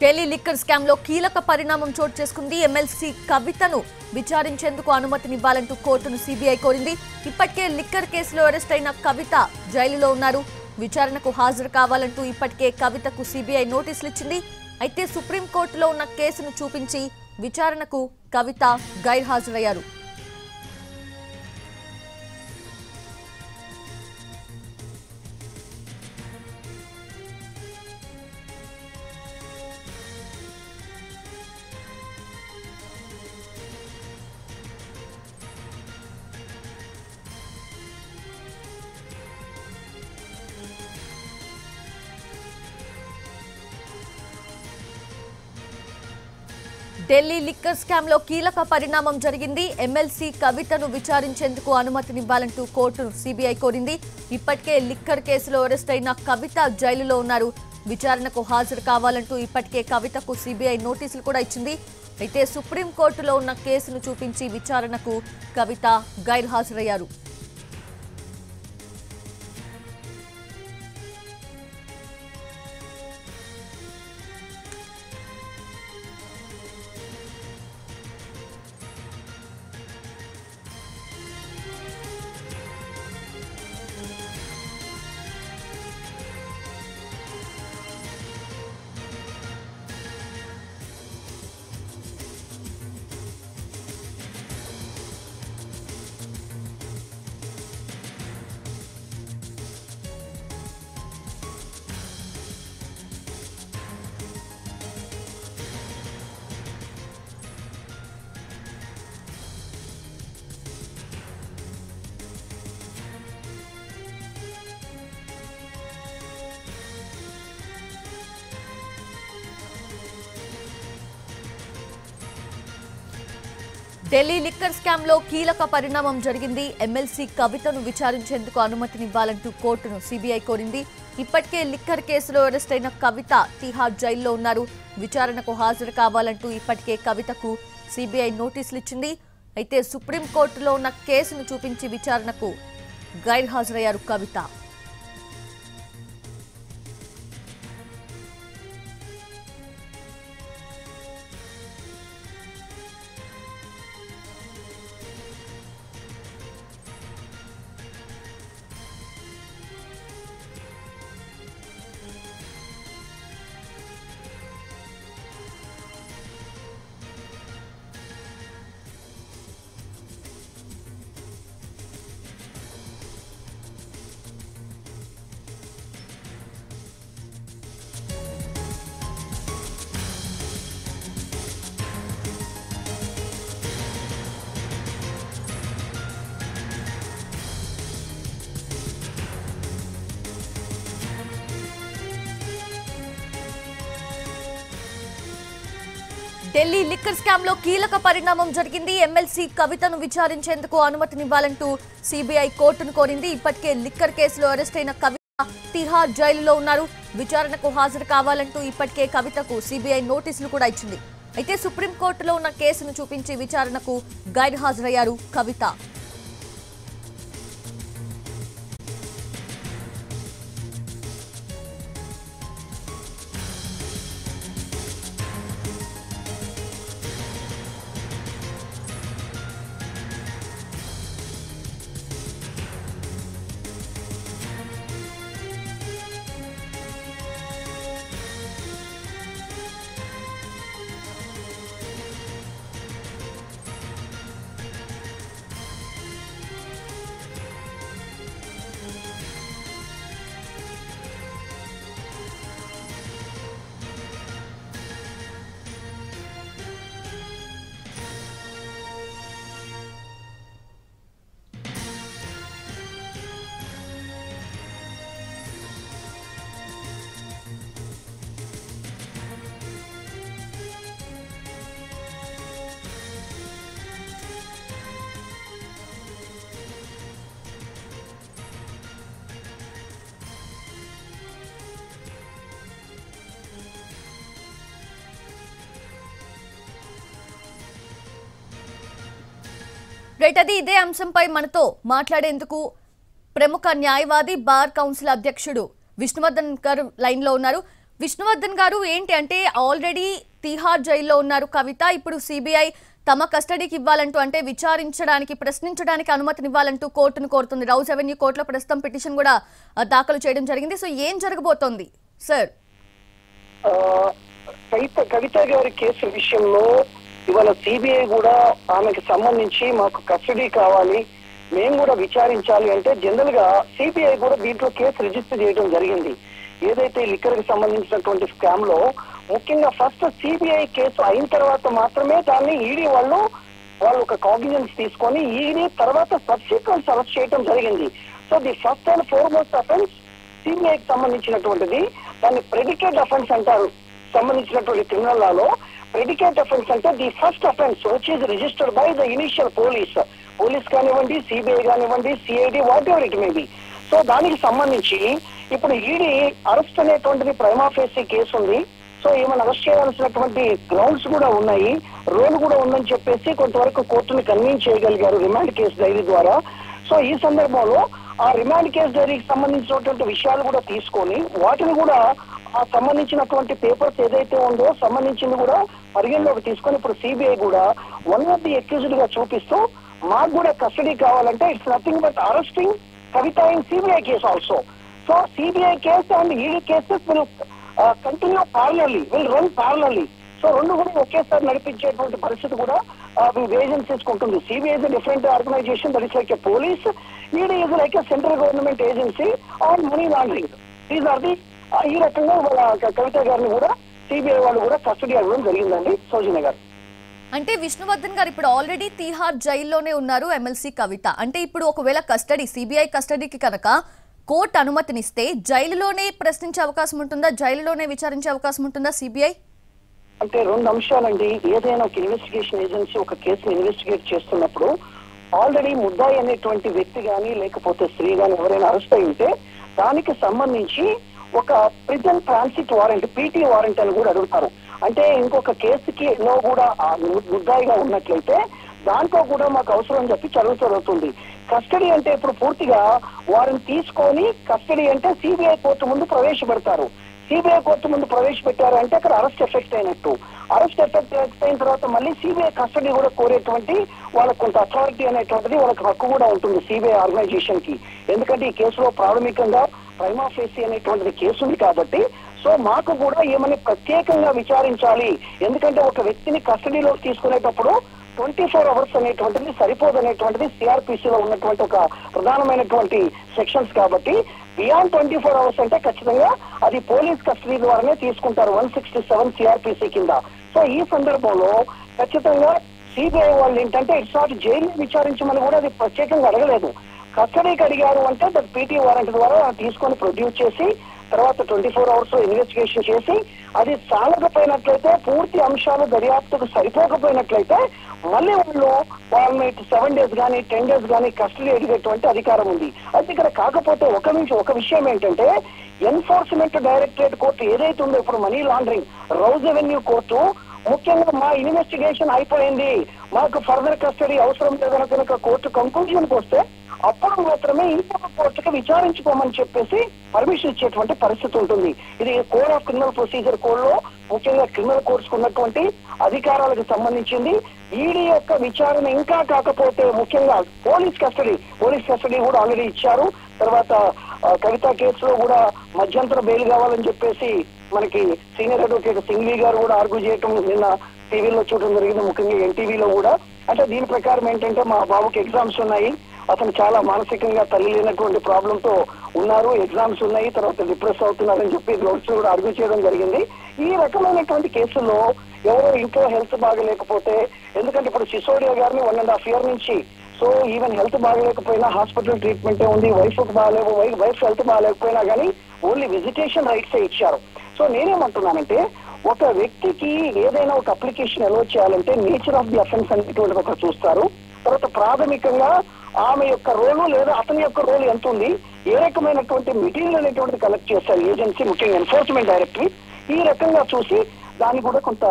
Delhi liquor scam లో కీలక పరిణామం చోటు చేసుకుంది. ఎమ్మెల్సీ కవితను విచారించేందుకు అనుమతినివ్వాలంటూ కోర్టును సీబీఐ కోరింది. ఇప్పటికే లిక్కర్ కేసులో అరెస్ట్ అయిన కవిత జైలులో ఉన్నారు. విచారణకు హాజరు కావాలంటూ ఇప్పటికే కవితకు సీబీఐ నోటీసులు ఇచ్చింది. అయితే సుప్రీంకోర్టులో ఉన్న కేసును చూపించి విచారణకు కవిత గైర్హాజరయ్యారు. ఢిల్లీ లిక్కర్ స్కామ్ లో కీలక పరిణామం జరిగింది. ఎమ్మెల్సీ కవితను విచారించేందుకు అనుమతినివ్వాలంటూ కోర్టును సీబీఐ కోరింది. ఇప్పటికే లిక్కర్ కేసులో అరెస్ట్ అయిన కవిత జైలులో ఉన్నారు. విచారణకు హాజరు కావాలంటూ ఇప్పటికే కవితకు సీబీఐ నోటీసులు కూడా ఇచ్చింది. అయితే సుప్రీంకోర్టులో ఉన్న కేసును చూపించి విచారణకు కవిత గైర్హాజరయ్యారు. ఢిల్లీ లిక్కర్ స్కామ్ లో కీలక పరిణామం జరిగింది. ఎమ్మెల్సీ కవితను విచారించేందుకు అనుమతినివ్వాలంటూ కోర్టును సీబీఐ కోరింది. ఇప్పటికే లిక్కర్ కేసులో అరెస్ట్ అయిన కవిత తిహార్ జైల్లో ఉన్నారు. విచారణకు హాజరు కావాలంటూ ఇప్పటికే కవితకు సీబీఐ నోటీసులు ఇచ్చింది. అయితే సుప్రీంకోర్టులో ఉన్న కేసును చూపించి విచారణకు గైర్హాజరయ్యారు కవిత. ఢిల్లీ లిక్కర్ స్కామ్ లో కీలక పరిణామం జరిగింది. ఎమ్మెల్సీ కవితను విచారించేందుకు అనుమతినివ్వాలంటూ సీబీఐ కోర్టును కోరింది. ఇప్పటికే లిక్కర్ కేసులో అరెస్ట్ అయిన కవిత తిహార్ జైలులో ఉన్నారు. విచారణకు హాజరు కావాలంటూ ఇప్పటికే కవితకు సీబీఐ నోటీసులు కూడా ఇచ్చింది. అయితే సుప్రీంకోర్టులో ఉన్న కేసును చూపించి విచారణకు గైర్హాజరయ్యారు కవిత. రైట్, అది ఇదే అంశంపై మనతో మాట్లాడేందుకు ప్రముఖ న్యాయవాది బార్ కౌన్సిల్ అధ్యక్షుడు విష్ణువర్ధన్ గారు లైన్ లో ఉన్నారు. విష్ణువర్ధన్ గారు, ఏంటి అంటే ఆల్రెడీ తిహార్ జైల్లో ఉన్నారు కవిత. ఇప్పుడు సిబిఐ తమ కస్టడీకి ఇవ్వాలంటూ, అంటే విచారించడానికి, ప్రశ్నించడానికి అనుమతినివ్వాలంటూ కోర్టును కోరుతుంది. రౌజ్ అవెన్యూ కోర్టులో ప్రస్తుతం పిటిషన్ కూడా దాఖలు చేయడం జరిగింది. సో ఏం జరగబోతోంది సార్? కవిత గారి కేసు విషయంలో ఇవాళ సిబిఐ కూడా ఆమెకు సంబంధించి మాకు కస్టడీ కావాలి, మేము కూడా విచారించాలి అంటే జనరల్ గా సిబిఐ కూడా దీంట్లో కేసు రిజిస్టర్ చేయడం జరిగింది. ఏదైతే లిక్కర్ కి సంబంధించినటువంటి స్కామ్ లో ముఖ్యంగా ఫస్ట్ సిబిఐ కేసు అయిన తర్వాత మాత్రమే దాన్ని ఈడీ వాళ్ళు ఒక కాగ్నిజెన్స్ తీసుకొని ఈడీ తర్వాత సబ్సిక్వెంట్ అరెస్ట్ చేయడం జరిగింది. So the first and foremost offence సిబిఐకి సంబంధించినటువంటిది, దాన్ని ప్రెడికేట్ అఫెన్స్ అంటారు. సంబంధించినటువంటి క్రిమినల్ లాలో ప్రెడికేట్ అఫెన్స్ అంటే the first offence which is registered by the initial police కానివ్వండి, సిబిఐ కానివ్వండి, CID, what ever it may be. So దానికి సంబంధించి ఇప్పుడు ఈడీ అరెస్ట్ అనేటువంటిది ప్రైమా ఫేసీ కేసు ఉంది. సో ఏమైనా అరెస్ట్ చేయాల్సినటువంటి గ్రౌండ్స్ కూడా ఉన్నాయి, రోల్ కూడా ఉందని చెప్పేసి కొంతవరకు కోర్టుని కన్విన్స్ చేయగలిగారు రిమాండ్ కేసు డైరీ ద్వారా. సో ఈ సందర్భంలో ఆ రిమాండ్ కేసు డైరీకి సంబంధించినటువంటి విషయాలు కూడా తీసుకొని వాటిని కూడా ఆ సంబంధించినటువంటి పేపర్స్ ఏదైతే ఉందో సంబంధించింది కూడా పరిగణలోకి తీసుకొని ఇప్పుడు సిబిఐ కూడా వన్ ఆఫ్ ది అక్యూజ్డ్ గా చూపిస్తూ మాకు కూడా కస్టడీ కావాలంటే it's nothing but arresting Kavitha in CBI case also. So CBI case and ED cases will continue parallelly, will run parallelly. సో రెండు కూడా ఒకేసారి నడిపించేటువంటి పరిస్థితి కూడా ఏజెన్సీస్ ఉంటుంది. CBI is different organization, that is like a police. ED is like a central government agency on money laundering. These are the ఈ రకంగా కవిత గారిని కూడా సిబిఐ వాళ్ళు కూడా కస్టడీ అవ్వడం జరిగిందండి. సౌజన్య గారు, అంటే విష్ణువర్ధన్ గారు ఇప్పుడు ఆల్రెడీ తిహార్ జైల్లోనే ఉన్నారు ఎమ్మెల్సీ కవిత. అంటే ఇప్పుడు ఒకవేళ కస్టడీ, సిబిఐ కస్టడీకి కనుక కోర్టు అనుమతినిస్తే జైలులోనే ప్రశ్నించే అవకాశం ఉంటుందా, జైలులోనే విచారించే అవకాశం ఉంటుందా సిబిఐ? అంటే రెండు అంశాలండి. ఏదైనా ఒక ఇన్వెస్టిగేషన్ ఏజెన్సీ ఒక కేసుని ఇన్వెస్టిగేట్ చేస్తున్నప్పుడు ఆల్రెడీ ముద్దాయి అనేటువంటి వ్యక్తి కానీ లేకపోతే స్త్రీ కానీ ఎవరైనా అరెస్ట్ అయి ఉంటే దానికి సంబంధించి ఒక prison transit warrant, PT warrant అని కూడా అడుగుతారు. అంటే ఇంకొక కేసుకి లో కూడా ముద్దాయిగా ఉన్నట్లయితే దాంట్లో కూడా మాకు అవసరం అని చెప్పి జరుగుతుంది. కస్టడీ అంటే ఇప్పుడు పూర్తిగా వారిని తీసుకొని కస్టడీ అంటే సిబిఐ కోర్టు ముందు ప్రవేశపెడతారు. సిబిఐ కోర్టు ముందు ప్రవేశపెట్టారు అంటే అక్కడ అరెస్ట్ ఎఫెక్ట్ అయినట్టు. అరెస్ట్ ఎఫెక్ట్ అయిన తర్వాత మళ్ళీ సిబిఐ కస్టడీ కూడా కోరేటువంటి వాళ్ళకు కొంత అథారిటీ అనేటువంటిది, వాళ్ళకి హక్కు కూడా ఉంటుంది సిబిఐ ఆర్గనైజేషన్ కి. ఎందుకంటే ఈ కేసులో ప్రాథమికంగా ప్రైమా ఫేసీ అనేటువంటిది కేసు ఉంది కాబట్టి సో మాకు కూడా ఏమని ప్రత్యేకంగా విచారించాలి. ఎందుకంటే ఒక వ్యక్తిని కస్టడీలోకి తీసుకునేటప్పుడు 24 hours అనేటువంటిది సరిపోదనేటువంటిది సిఆర్పిసిలో ఉన్నటువంటి ఒక ప్రధానమైనటువంటి సెక్షన్స్ కాబట్టి బియాండ్ 24 hours అంటే ఖచ్చితంగా అది పోలీస్ కస్టడీ ద్వారానే తీసుకుంటారు 167 సిఆర్పిసి కింద. సో ఈ సందర్భంలో ఖచ్చితంగా సిబిఐ వాళ్ళు ఏంటంటే ఇట్స్ నాట్ జైలు విచారించమని కూడా అది ప్రత్యేకంగా అడగలేదు. కస్టడీకి అడిగారు అంటే దట్ పీటీ వారెంట్ ద్వారా తీసుకొని ప్రొడ్యూస్ చేసి తర్వాత 24 hours ఇన్వెస్టిగేషన్ చేసి అది సాగకపోయినట్లయితే, పూర్తి అంశాలు దర్యాప్తుకు సరిపోకపోయినట్లయితే మళ్ళీ వాళ్ళని 7 days కానీ 10 days కానీ కస్టడీ అడిగేటువంటి అధికారం ఉంది. అయితే ఇక్కడ కాకపోతే ఒక విషయం ఏంటంటే ఎన్ఫోర్స్మెంట్ డైరెక్టరేట్ కోర్టు ఏదైతే ఉందో ఇప్పుడు money laundering Rouse Avenue court ముఖ్యంగా మా ఇన్వెస్టిగేషన్ అయిపోయింది, మాకు ఫర్దర్ కస్టడీ అవసరం లేదని కనుక కోర్టు కంక్లూజన్కి వస్తే అప్పుడు మాత్రమే ఇంకొక కోర్టుకి విచారించుకోమని చెప్పేసి పర్మిషన్ ఇచ్చేటువంటి పరిస్థితి ఉంటుంది. ఇది code of criminal procedure code లో ముఖ్యంగా క్రిమినల్ కోర్ట్స్ ఉన్నటువంటి అధికారాలకు సంబంధించింది. ఈడీ యొక్క విచారణ ఇంకా కాకపోతే ముఖ్యంగా పోలీస్ కస్టడీ కూడా ఆల్రెడీ ఇచ్చారు. తర్వాత కవిత కేసులో కూడా మధ్యంతర బెయిల్ కావాలని చెప్పేసి మనకి సీనియర్ అడ్వకేట్ సింగ్లీ గారు కూడా ఆర్గ్యూ చేయటం నిన్న టీవీలో చూడడం జరిగింది, ముఖ్యంగా ఎన్టీవీలో కూడా. అంటే దీని ప్రకారం ఏంటంటే మా బాబుకి ఎగ్జామ్స్ ఉన్నాయి, అతను చాలా మానసికంగా తల్లి లేనటువంటి ప్రాబ్లం తో ఉన్నారు, ఎగ్జామ్స్ ఉన్నాయి, తర్వాత డిప్రెస్ అవుతున్నారని చెప్పి గ్రౌండ్స్ కూడా ఆర్గ్యూ చేయడం జరిగింది. ఈ రకమైనటువంటి కేసుల్లో ఎవరో ఇంట్లో హెల్త్ బాగలేకపోతే, ఎందుకంటే ఇప్పుడు సిసోడియా గారిని 1.5 years నుంచి సో ఈవెన్ హెల్త్ బాగలేకపోయినా హాస్పిటల్ ట్రీట్మెంటే ఉంది, వైఫ్ హెల్త్ బాగలేకపోయినా కానీ ఓన్లీ విజిటేషన్ రైట్స్ ఇచ్చారు. సో నేనేమంటున్నానంటే ఒక వ్యక్తికి ఏదైనా ఒక అప్లికేషన్ అలో చేయాలంటే నేచర్ ఆఫ్ ది అఫెన్స్ అనేటువంటి ఒక చూస్తారు. తర్వాత ప్రాథమికంగా ఆమె యొక్క రోలు లేదా అతని యొక్క రోల్ ఎంత ఉంది, ఏ రకమైనటువంటి మెటీరియల్ అనేటువంటిది కలెక్ట్ చేస్తారు ఏజెన్సీ, ముఖ్యంగా ఎన్ఫోర్స్మెంట్ డైరెక్టరేట్. ఈ రకంగా చూసి దాన్ని కూడా కొంత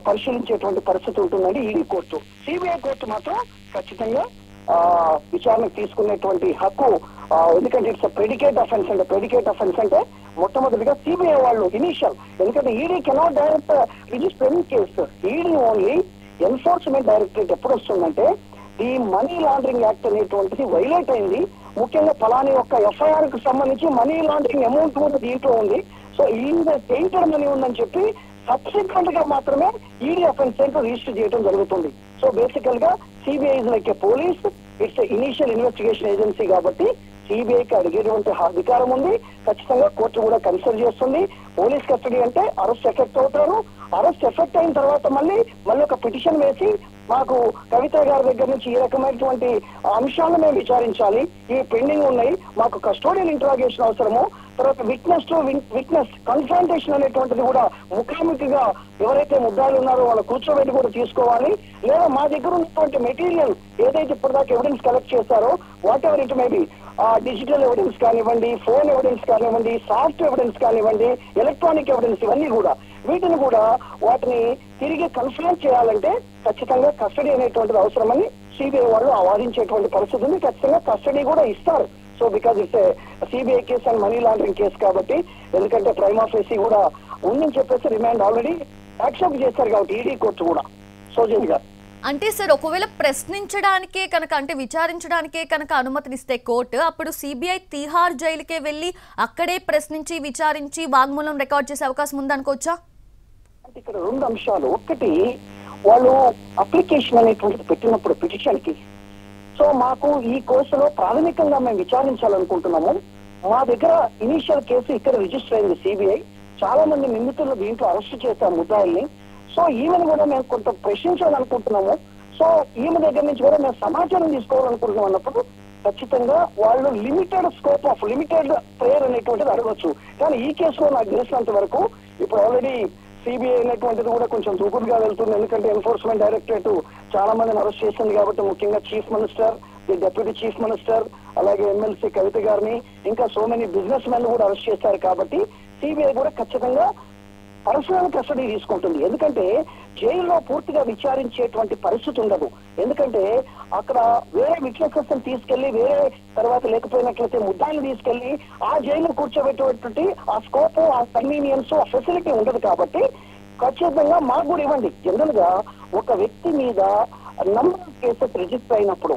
పరిశీలించేటువంటి పరిస్థితి ఉంటుందండి ఈడీ కోర్టు. సిబిఐ కోర్టు మాత్రం ఖచ్చితంగా విచారణకు తీసుకునేటువంటి హక్కు ఎందుకంటే ఇట్స్ ప్రెడికేట్ అఫెన్స్ అంటే ప్రెడికేట్ అఫెన్స్ అంటే మొట్టమొదటిగా సిబిఐ వాళ్ళు ఇనిషియల్, ఎందుకంటే ED cannot direct register any case. ED only enforcement directorate ఎప్పుడు వస్తుందంటే ఈ మనీ లాండరింగ్ యాక్ట్ అనేటువంటిది వైలేట్ అయింది, ముఖ్యంగా ఫలాని యొక్క ఎఫ్ఐఆర్ కు సంబంధించి మనీ లాండరింగ్ అమౌంట్ కూడా దీంట్లో ఉంది, సో ఈ పెయింటర్ మనీ ఉందని చెప్పి సబ్సిక్వెంట్ గా మాత్రమే ఈడీ అఫెన్స్ రిజిస్టర్ చేయడం జరుగుతుంది. సో బేసికల్ గా CBI is like A police, it's initial investigation agency కాబట్టి సిబిఐకి అడిగేటువంటి అధికారం ఉంది. ఖచ్చితంగా కోర్టు కూడా కన్సిడర్ చేస్తుంది. పోలీస్ కస్టడీ అంటే అరెస్ట్ ఎఫెక్ట్ అవుతారు, అరెస్ట్ ఎఫెక్ట్ అయిన తర్వాత మళ్ళీ ఒక పిటిషన్ వేసి మాకు కవిత గారి దగ్గర నుంచి ఈ రకమైనటువంటి అంశాలను మేము విచారించాలి, ఇవి పెండింగ్ ఉన్నాయి, మాకు కస్టోడియల్ ఇంట్రాగేషన్ అవసరము, తర్వాత విట్నెస్ టు విట్నెస్ కన్ఫ్రంటేషన్ అనేటువంటిది కూడా ముఖాముఖిగా ఎవరైతే ముద్దాయిలు ఉన్నారో వాళ్ళ కూర్చోబెట్టి కూడా తీసుకోవాలి, లేదా మా దగ్గర ఉన్నటువంటి మెటీరియల్ ఏదైతే ఇప్పటిదాకా ఎవిడెన్స్ కలెక్ట్ చేశారో what ever it maybe digital evidence కానివ్వండి, ఫోన్ ఎవిడెన్స్ కానివ్వండి, సాఫ్ట్ ఎవిడెన్స్ కానివ్వండి, ఎలక్ట్రానిక్ ఎవిడెన్స్, ఇవన్నీ కూడా వీటిని కూడా వాటిని తిరిగి కన్ఫర్మ్ చేయాలంటే ఖచ్చితంగా కస్టడీ అనేటువంటిది అవసరమని సిబిఐ వాళ్ళు వాదించేటువంటి పరిస్థితి ఉంది. ఖచ్చితంగా కస్టడీ కూడా ఇస్తారు. So because it's CBI case and money laundering case కాబట్టి, ఎందుకంటే ప్రైమ్ ఆఫీసీ కూడా ఉందని చెప్పేసి రిమాండ్ ఆల్రెడీ యాక్సెప్ట్ చేశారు కాబట్టి ఈడీ కోర్టు కూడా. సోజన్ గారు అంటే సార్, ఒకవేళ ప్రశ్నించడానికే కనుక అంటే విచారించడానికే కనుక అనుమతినిస్తే కోర్టు, అప్పుడు సిబిఐ తిహార్ జైలుకే వెళ్ళి అక్కడే ప్రశ్నించి విచారించి వాంగ్మూలం రికార్డ్ చేసే అవకాశం ఉందనుకోవచ్చా? అంటే ఇక్కడ రెండు అంశాలు. ఒకటి, వాళ్ళు అప్లికేషన్ అనేటువంటిది పెట్టినప్పుడు పిటిషన్ కి, సో మాకు ఈ కేసులో ప్రాథమికంగా మేము విచారించాలనుకుంటున్నాము, మా దగ్గర ఇనీషియల్ కేసు ఇక్కడ రిజిస్టర్ అయింది సిబిఐ, చాలా మంది నిందితులు దీంట్లో అరెస్ట్ చేశారు ముద్దాయిల్ని, సో ఈమెను కూడా మేము కొంత ప్రశ్నించాలనుకుంటున్నాము, సో ఈమె దగ్గర నుంచి కూడా మేము సమాచారం తీసుకోవాలనుకుంటున్నాం అన్నప్పుడు ఖచ్చితంగా వాళ్ళు limited scope of limited prayer అనేటువంటిది అడగవచ్చు. కానీ ఈ కేసులో నాకు తెలిసినంత వరకు ఇప్పుడు ఆల్రెడీ సిబిఐ అనేటువంటిది కూడా కొంచెం దూకుడుగా వెళ్తుంది, ఎందుకంటే ఎన్ఫోర్స్మెంట్ డైరెక్టరేట్ చాలా మందిని అరెస్ట్ చేసింది కాబట్టి, ముఖ్యంగా chief minister, the deputy chief minister, అలాగే ఎమ్మెల్సీ కవిత గారిని, ఇంకా సో మెనీ బిజినెస్ మెన్ కూడా అరెస్ట్ చేశారు కాబట్టి సిబిఐ కూడా ఖచ్చితంగా పర్సనల్ కస్టడీ తీసుకుంటుంది. ఎందుకంటే జైల్లో పూర్తిగా విచారించేటువంటి పరిస్థితి ఉండదు, ఎందుకంటే అక్కడ వేరే విట్నెసెస్ తీసుకెళ్లి వేరే తర్వాత లేకపోయినట్లయితే ముద్దాయిని తీసుకెళ్లి ఆ జైలు కూర్చోబెట్టేటువంటి ఆ స్కోప్, ఆ కన్వీనియన్స్, ఆ ఫెసిలిటీ ఉండదు కాబట్టి ఖచ్చితంగా మాకు కూడా ఇవ్వండి. జనరల్ గా ఒక వ్యక్తి మీద నంబర్ ఆఫ్ కేసెస్ రిజిస్టర్ అయినప్పుడు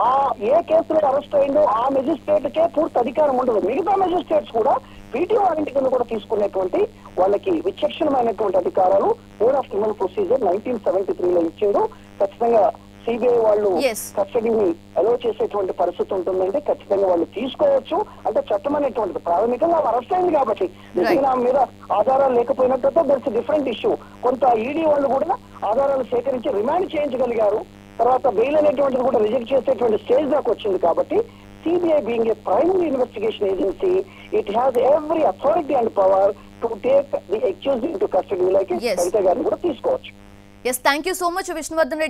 ఆ ఏ కేసులో అరెస్ట్ అయిందో ఆ మెజిస్ట్రేట్ కే పూర్తి అధికారం ఉండదు, మిగతా మెజిస్ట్రేట్స్ కూడా పీటీ వారెంట్ కింద కూడా తీసుకునేటువంటి వాళ్ళకి విచక్షణమైనటువంటి అధికారాలు కోడ్ ఆఫ్ క్రిమినల్ ప్రొసీజర్ 1973లో ఇచ్చారు. ఖచ్చితంగా సిబిఐ వాళ్ళు కస్టడీని అలో చేసేటువంటి పరిస్థితి ఉంటుందంటే ఖచ్చితంగా వాళ్ళు తీసుకోవచ్చు. అంటే చట్టం అనేటువంటిది ప్రాథమికంగా అరెస్ట్ అయింది కాబట్టి నిజంగా మీద ఆధారాలు లేకపోయినట్లయితే దట్స్ డిఫరెంట్ ఇష్యూ. కొంత ఈడీ వాళ్ళు కూడా ఆధారాలు సేకరించి రిమాండ్ చేయించగలిగారు, తర్వాత బెయిల్ అనేటువంటిది కూడా రిజెక్ట్ చేసేటువంటి స్టేజ్ దాకా వచ్చింది కాబట్టి CBI being a primary investigation agency, it has every authority and power to take the accused into custody, like Kavita garu kuda teesukovachu. Yes, thank you so much, Vishnuvardhan Reddy.